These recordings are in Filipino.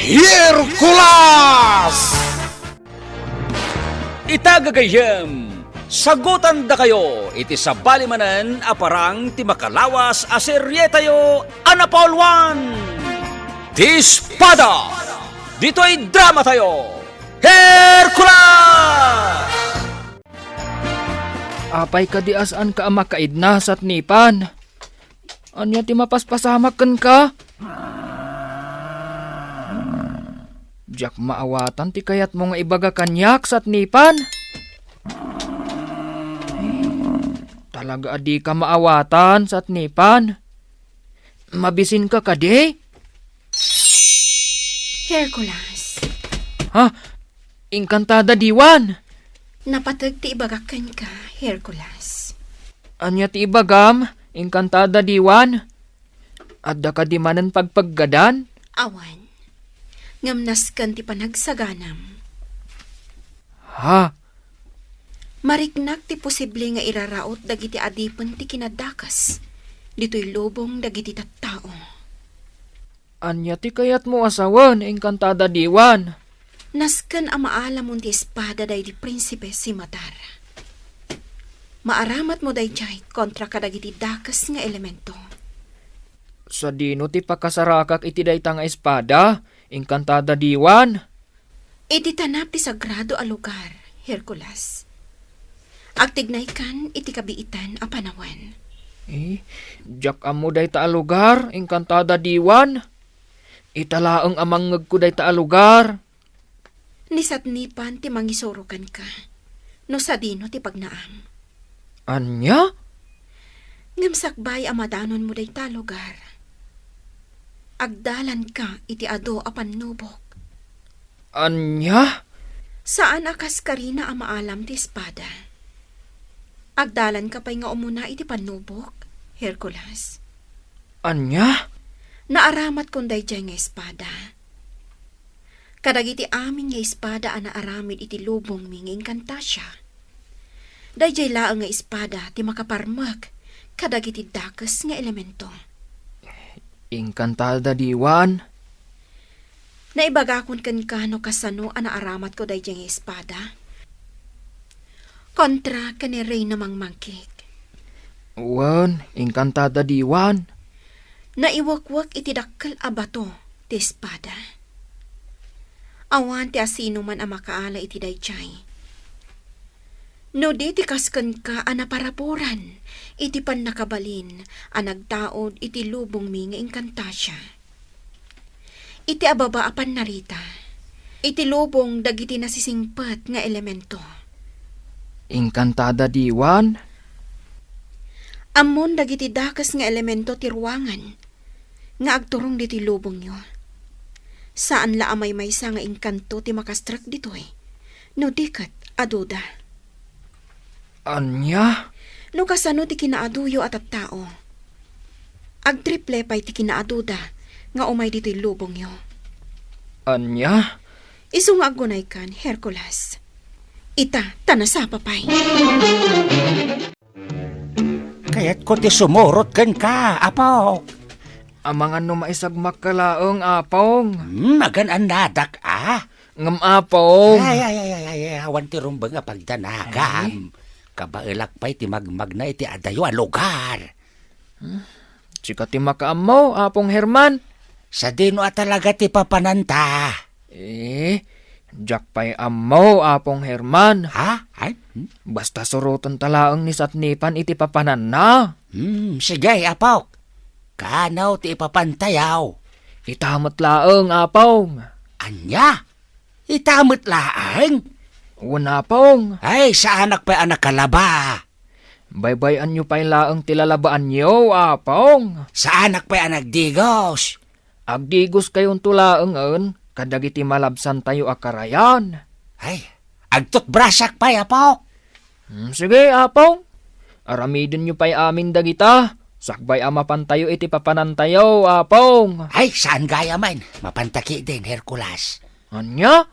Hercules! Itagagayem, sagutan da kayo, iti sa balimanan aparang ti makalawas a seryetayo Anapol 1. Dispada! Dito'y drama tayo, Hercules! Apay ka di asaan ka makaid na sat nipan. Anya ti mapaspasamaken ka? Diyak maawatan ti kayat mo nga ibaga kanyak sat nipan. Talaga adi ka maawatan sat nipan. Mabisin ka kadi? Hercules, Ha? Inkantada diwan. napatag ti ibagakan ka, Hercules. Anya ti ibagam, inkantada diwan. Adda ka di manen pagpaggadan. Awan, ngamnas kan ti panagsaganam. Ha? Mariknak ti posible nga iraraot dagiti adipen ti kinadakas. Dito'y lubong dagiti tattao. Anya ti kayat mo asawan, inkantada diwan. Nasken a maalamon ti espada day di prinsipe si Matar. Maaramat mo day jay kontra kadagiti dakas nga elemento. Sa dino ti pakasarakak iti dayta nga espada, inkantada diwan. Iti tanap ti sagrado a lugar, Hercules. Agtignay kan iti kabiitan a panawan. Diyak amo dayta a lugar, inkantada diwan. Italaang amangeg ko dayta a lugar. Nisat nipan ti mangisorokan ka. No sa dino ti pagnaam. Anya? Ngamsakbay amadanon mo dayta lugar. Agdalan ka iti ado a panubok. Anya? Saan akas karina a maalam ti espada? Agdalan ka pa'y nga umuna iti panubok, Hercules. Anya? Naaramat kong dayjay nga espada. Kadagiti amin nga espada a naaramid iti lubong mi nga inkantasya. Dayjay laang nga espada ti makaparmak kadagiti dakas nga elemento. Inkantada diwan. Naibagakon kan kano kasano a naaramat ko dayjay nga espada. Kontra ka ni Reyna Mangmangkik. Wan, inkantada diwan. Naiwakwak iti dakkel a bato ti espada. Awan ti asino man a makaala iti dayjay. No di ti kasken ka a naparapuran iti pan nakabalin a nagtaod iti lubong mi nga inkantasya. Iti ababa apan narita. Iti lubong dagiti nasisingpat nga elemento. Inkantada diwan. Ammon dagiti dakas nga elemento ti ruangan nga agturong diti lubong nyo. Saan la amay maysa nga inkanto ti makastrak ditoy? No dikat aduda. Anya? No kasano ti kinaaduyo at tao. Agtriple pa'y ti kinaaduda nga umay dito'y lubong nyo. Anya? Isu nga agunay kan, Hercules. Ita, tanasapa pa'y. Kaya't ko ti sumurot kan ka, apaw. Amangan no maisagmak kalaong apong. Magan anadak, Ngam apong. Ay, awan ti rumba nga pagdanagam. Kabailak pa'y ti magmag na iti adayo a lugar. Chika ti makaamaw, apong Herman. Sa dino talaga ti papananta. Diyak pa'y amaw, apong Herman. Ha? Ay? Basta suruton talaang ni satnipan iti papanan na. Sige, apaw. Kanaw ti ipapantayaw. Itamot laang, apong. Anya? Itamot laang? Una, apong. Ay, sa anak pa anak kalaba. Baybayan nyo pa'y laang tilalabaan nyo, apong. Sa anak pa anak digos. Agdigos kayong tulaangan, kadagiti malabsan tayo akarayan. Ay, agtot brasak pa, apaw. Sige, apong. Aramidin nyo pa'y amin dagita. Sakbay amapan tayo iti papanan tayo, apong. Ay, saan gaya man? Mapantaki din, Hercules. Anya?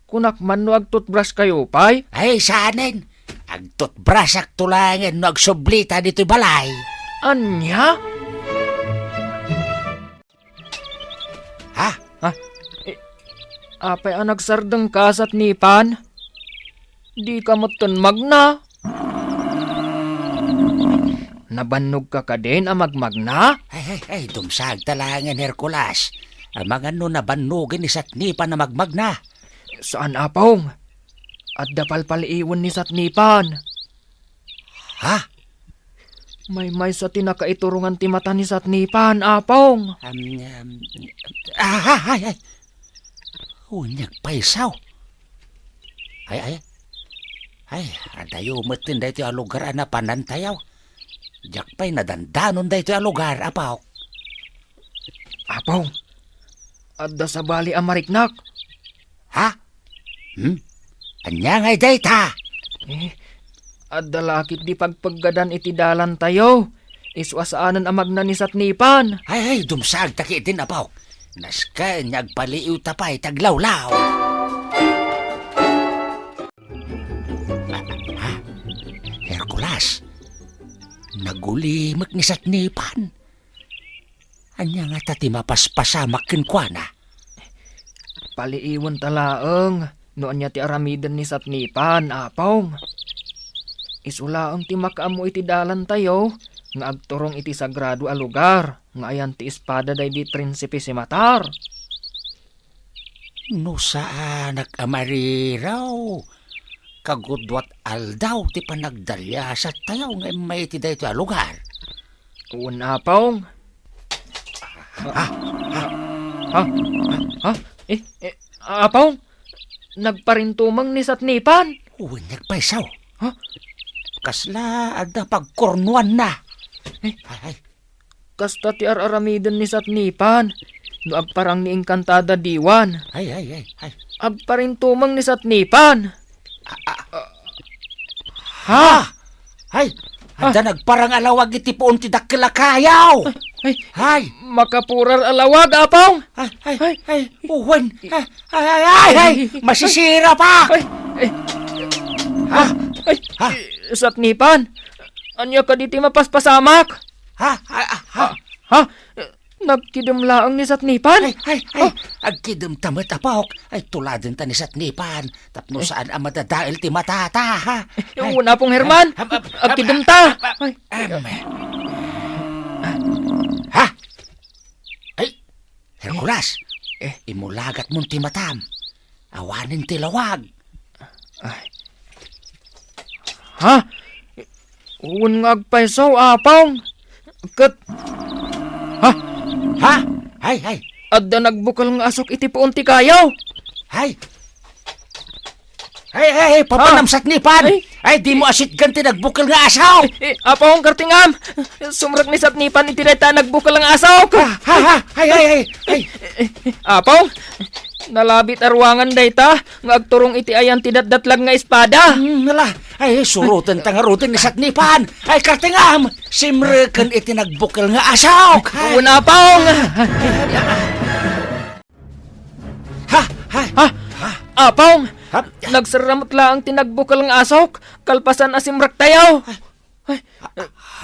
Kunak man no agtutbrush kayo, pay? Ay, saanin? Agtot brasak tulangan no agsublita dito balay. Anya? Ha? Apay ang nagsardeng ka sa tnipan? Di ka matunmag na. Nabannog ka din ang magmagna? Ay, dumsag talangan, Hercules. Ang mga nabanugin ni Satnipan na magmagna. Saan, Apong? At dapalpaliiwan ni Satnipan. Ha? May sa tinakaiturungan ti mata ni Satnipan, Apong. Ay. Unyag paisaw. Ay, adayo matin da ito ang lugar na panantayaw. Jakpay nadandanon da ito ang lugar, apaw. Apong, adda sa bali ang mariknak. Ha? Anya ngay data? Adda lakit di pagpaggadan iti dalan tayo. Iswasaanan ang magna ni Satnipan. Ay, dumsag taki din, apaw. Naska, nyagpaliw tapay, taglawlaw. Hercules, nagulimak ni Satnipan. Anya nga tati mapaspasamak kinkwana. Paliiwan talaang, noon niya ti aramidan ni Satnipan, Apong. Isulaang ti makaamo iti dalan tayo, nga agturong iti sagrado a lugar, nga ayan ti espada day di prinsipe si Matar. No saan nag-amariraw? Kagudwat aldaw ti panagdalya sa tayaw nga may ti dayto a lugar. Uwan, Apong. Apong, nagparintumang ni Satnipan. Uwan nagpaisaw. Ha? Kasla adda pagkornuan na. Ay. Kasta ti aramidan ni Satnipan, no agparang ni Engkantada Diwan. Ay. Agparintumang ni Satnipan. Ha? Ay, adda nagparang alawag iti poon ti dakkelakayaw. Ay. Makapurar alawag, Apong. Ay. Uwan. Ay. Masisira pa. Ha? Satnipan, anya ka diti mapaspasamak? Ha? Nagkidumlaang ni Satnipan? Ay. Agkidem tamat apok. Ay, tuladin ta ni Satnipan. Tapno saan ang madadail ti matata, ha? Yung una pong Herman, agkidum ta. Ha? Ay, Hercules, imulagat mong ti matam. Awanin ti lawag. Ha? Uwan nga agpaisaw, Apong. Kat... Ha? Ay. Adda nagbukal nga asok iti poon ti kayaw. Ay, papanam Satnipan. Ay, di mo asit ganti nagbukal nga asaw. Apong, kartingam. Sumrak ni Satnipan iti dayta nagbukal nga asok. Ay. Apong, nalabit arwangan dayta nga agturong iti ayan ti datdatlag nga espada. Ay, surutan tangarutin ni Satnipan. Ay, kartingam. Simreken iti nagbukal nga asaw. Una, Apong. Apong, nagsaramot lang tinagbukal ng asok, kalpasan asimrak tayo.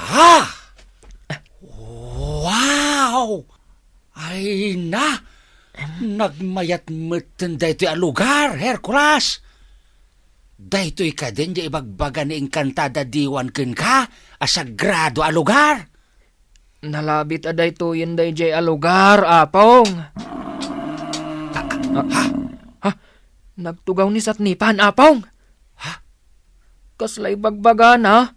Ha? Wow! Ay na! Nagmayat meten daytoy a lugar, Hercules. Daytoy ka din di ibagbaga ni Engkantada Diwan ken ka, a sagrado a lugar. Nalabit aday to yun day jay a lugar, Apong. Nagtugaw ni Satnipan, Apong. Ha? Kaslay bagbaga na,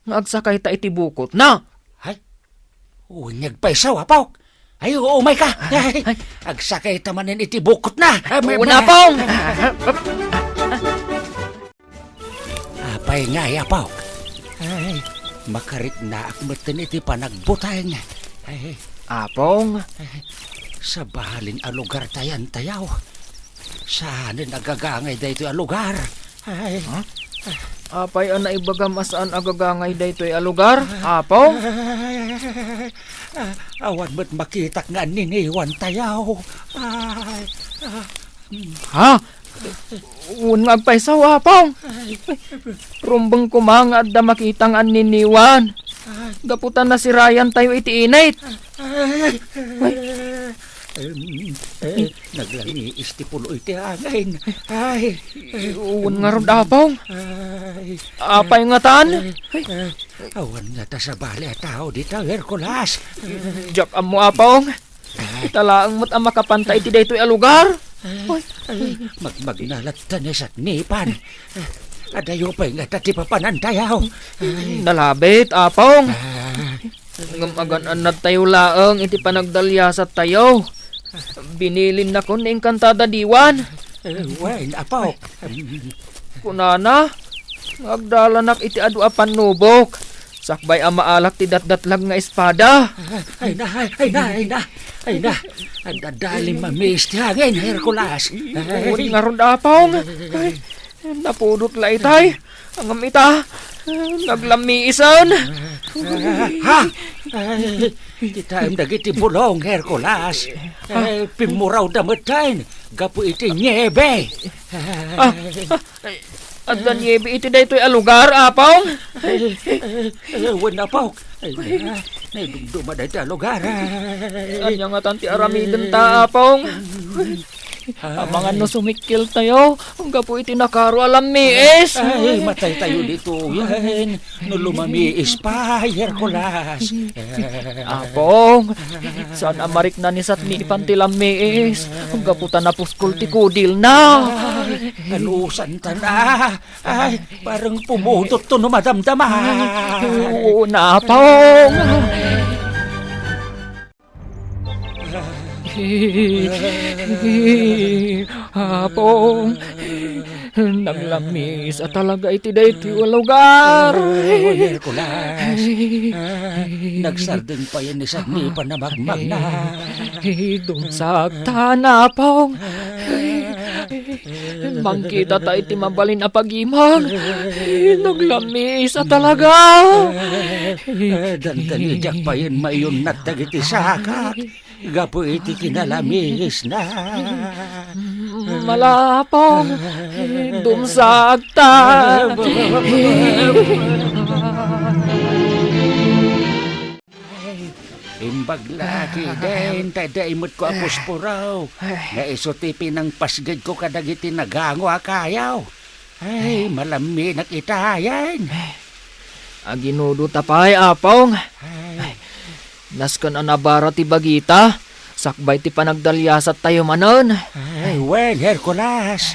ngagsakay ta iti bukot na. Ay, unyag paisaw, Apaw. Ay, umay ka. Ay, agsakay tamanin iti bukot na. Una, Apong. Apay nga, Apaw. Ay, makarit na akmeten iti panagbutay nga. Ay, Apong. Sa bahalin a lugar tayan tayaw. Saan nagagangay dayto a lugar? Ay. Apay ang naibagam asaan agagangay daytoy a lugar, Apong? Awan mo't makitak nga niniwan tayaw. Ay. Ha? Un agpaisaw, Apong. Rumbang kumang at da makitang aniniwan. Gaputan na si Ryan tayo iti inait. Naglangi istipulo iti hangin. Ay, Uwan nga ron apong. ay, Apay nga taan. awan nga ta sa bali at tao dito, Hercules. Jak amo apong. Italaang mo't ang makapantay ti daytoy a lugar. Magnalat ta niya sa nipan. Adayo pa nga ta ti papanantayaw. Nalabit apong. Ngamagan anad tayo laang iti panagdalyasat tayo. Binilin na ko ni Encantada Diwan. Wen, apaw. Kunana, agdalanak iti adu a panubok. Sakbay ang maalak ti datdatlag nga espada. Ay na. Ang dadaling mamis ti hangin, Hercules. Uri nga ron apong. Napudot la itay. Ang amita, naglamiisan. Ha? Kita ang dagiti bulong, Hercules. Pimuraw damutain. Gapu iti nyebe. At danyebi iti daytoy a lugar, apong. Wen, apaw. Naidumduma da iti lugar. Anya nga tanti aramiden ta, apong. Ang mga no sumikil tayo, ang gapo iti nakaro alam miis. Ay, matay tayo dito. Yan. No lumamiis pa, Hercules. Apong, saan amarik na ni Satni ipantilam miis? Ang gaputan na puskol ti kudil na. Halusan ta na. Ay, parang pumutot to no madamdama. Oo na, apong. Apong, naglamis at talaga iti daytoy a lugar. Hercules. Nagsardeng pa yan ni Sadni pa na magmag na. Dumsagta na, apong. Mangkita ta iti mabalin a pagimang. Naglamis at talaga. Dantanijak pa yan mayon nat dagiti saka. Gapo iti kinalamis na. Malapong, dumsagta. Imbag laki din, tadaimot ko apos puraw. Naisuti pinang pasgad ko kadagiti nagango akayaw. Ay, malami nakitayan. Aginudo tapay, apong. Naskan anabara ti bagita. Sakbay ti panagdalyasat tayo manon. Ay, well, Hercules.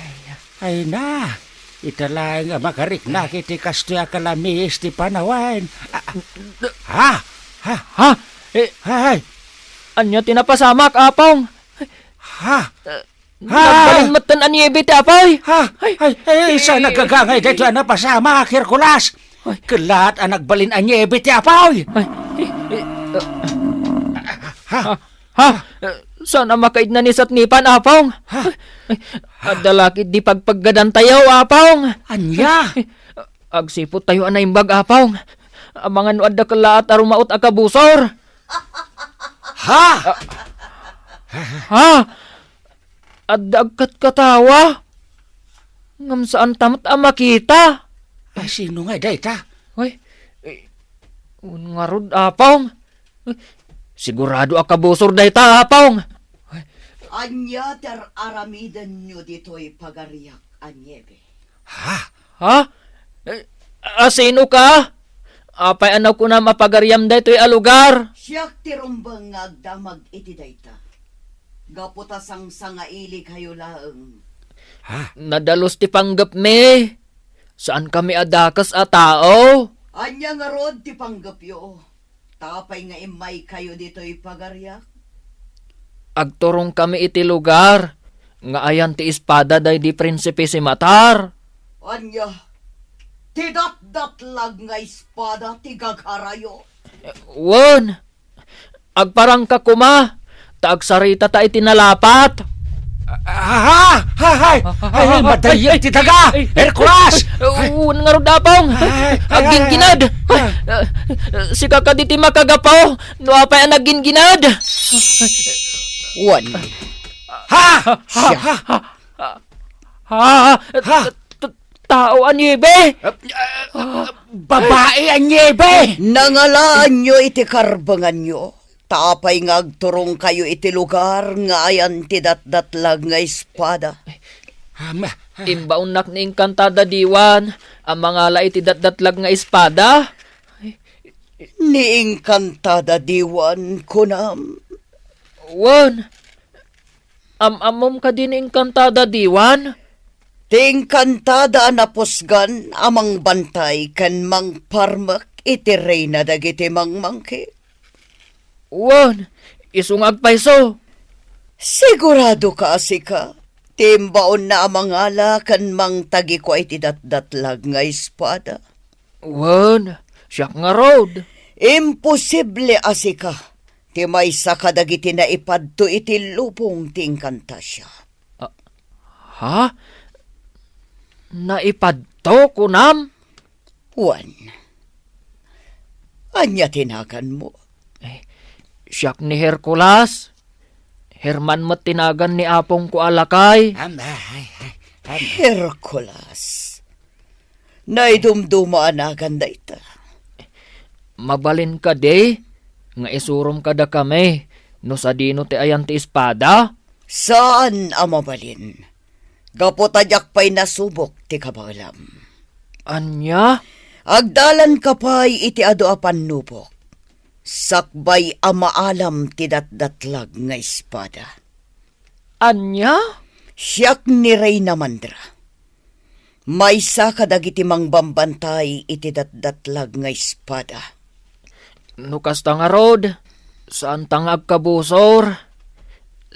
Ay na, itala nga makarik na kiti kastoy akalamis ti panawan. Ha? Ha? Ay, Anya tinapasamak, apong. ha? Nagbalin matan anyebe ti apoy. Isa nagagangay dito na pasama, Hercules. Kalat ang nagbalin ang nyebe ti apoy. Saan ang makaid na ni Satnipan, apong? Adalakit di pagpaggadan tayo, apong. Anya? Agsipot tayo anaimbag, apong. Ang mga nuad da kalaat arumaot akabusor. Ha? Ha? Adagkat katawa. Ngam saan tamat ang makita. Sino nga dayta? Ay, ungarod, apong. Sigurado akabusor dayta, apong. Anya ter aramidan nyo dito'y pagariak anyebe. Ha? Sino ka? Apay anaw ko na mapagaryam daytoy a lugar. Siyak tirumbang agdamag iti dayta. Gaputa sang sangaili kayo laeng. Nadalos ti panggap me. Saan kami adakas a tao? Anya nga rod ti panggapyo. Tapay nga imay kayo dito'y pagariak. Agturong kami iti lugar. Nga ayan ti espada day di prinsipe si Matar. Anya, ti dat-datlag nga espada ti gagharayo. Wan, agparang ka kuma. Taagsarita ta iti nalapat. Ay, madayag ti taga! Hercules! Uwan nga rodapong. Agginginad. Si kakaditi makagapaw. No apay ang nagginginad. Wan. Tao anyebe. Babae ang nyebe! Nangalaan nyo iti karbangan nyo. Tapay nga agturong kayo iti lugar nga ayan ti datdatlag nga espada. Ama, Imbaunak ni Encantada Diwan, ang mga lai ti datdatlag nga espada. Ni Encantada Diwan kunam. Wan, amom ka din Encantada Diwan? Ti Encantada na pusgan amang bantay kan mang parmak iti reyna dagiti mangmangki. Wan, isungag paiso. Sigurado ka asika. Timbaon na amang ala kan mang tagi ko iti datdatlag nga espada. Wan, siyak nga road. Imposible asika. Ti maysa kadagiti na ipadto iti lupong ti Encantasia. Ha? Naipadto kunam? Juan, anya tinagan mo? Siyak ni Hercules. Herman mat tinagan ni apong ko alakay. Hercules. Naidumdumaan na ganda ita. Mabalin ka de, nga isurom kada kami, no sa dino ti ayan ti espada. Saan amabalin? Gapotadyak pa'y nasubok ti kabalam. Anya? Agdalan ka pa'y iti ado apan nubok. Sakbay amaalam ti datdatlag nga espada. Anya? Siyak ni Reyna Mandra. Maysa kadagiti mangbambantay iti datdatlag nga espada. Nukas nga rod, saan tangag kabusor?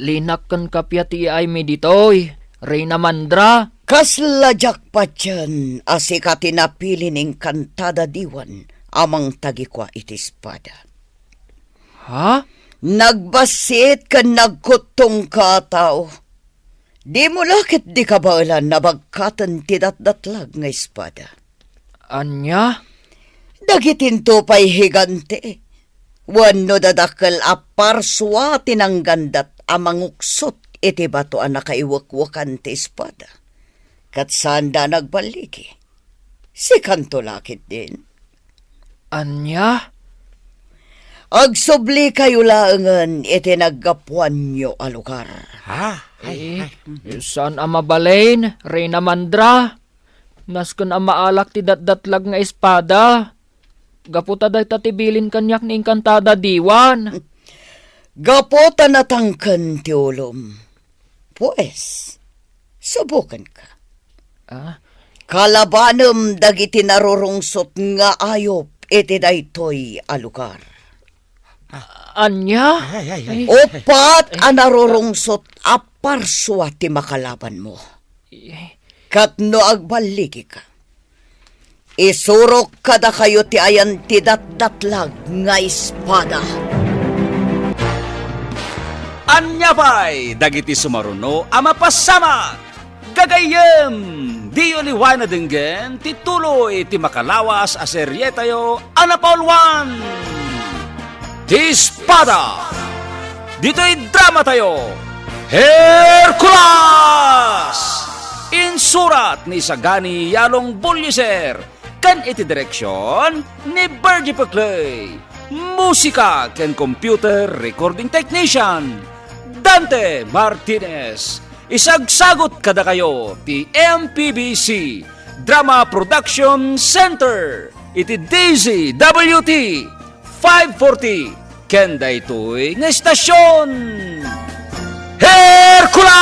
Linak kan kapya ti ay meditoy, Reyna Mandra. Kasladyak pa dyan asika tinapili ning Encantada Diwan amang tagikwa iti espada. Ha? Nagbasit ka nagkutong ka tao. Di mo lakit di ka baulan na bagkatan ti datdatlag nga espada. Anya? Dagitinto pa'y higante. Wano dadakal aparswa tinanggandat amang uksot iti bato ang nakaiwakwakan ti espada. Kat sanda nagbaliki. Si kanto lakit din. Anya? Agsubli kayo laangan iti naggapuan nyo a lugar. Saan amabalain, Reyna Mandra? Nasken amaalak ti datdatlag nga espada. Gaputa day tatibilin kanyak ni Encantada Diwan. Gapota natangkan ti ulom. Pues, subukan ka. Kalabanem dagiti narurungsot nga ayop iti daytoy a lugar. Anya? Opat a narurungsot aparswa ti makalaban mo. Kat no agbaligi ka. Isurok kada kayo ti ayan ti datdatlag nga espada. anya pa'y dagiti sumaruno ama pasama. Gagayem, di uliwan na dinggen, tituloy ti makalawas a seryetayo, Anapaulwan. Ti espada. Dito'y drama tayo, Hercules! Insurat ni Sagani Yalong Bulliser, kan iti direksyon ni Bergie Paclay. Musika ken computer recording technician, Dante Martinez. Isagsagot kada kayo ti MPBC Drama Production Center. Iti DZWT 540 ken daytoy nga estasyon. Hercules!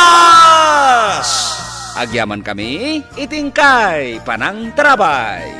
Agyaman kami, itingkay panang trabay.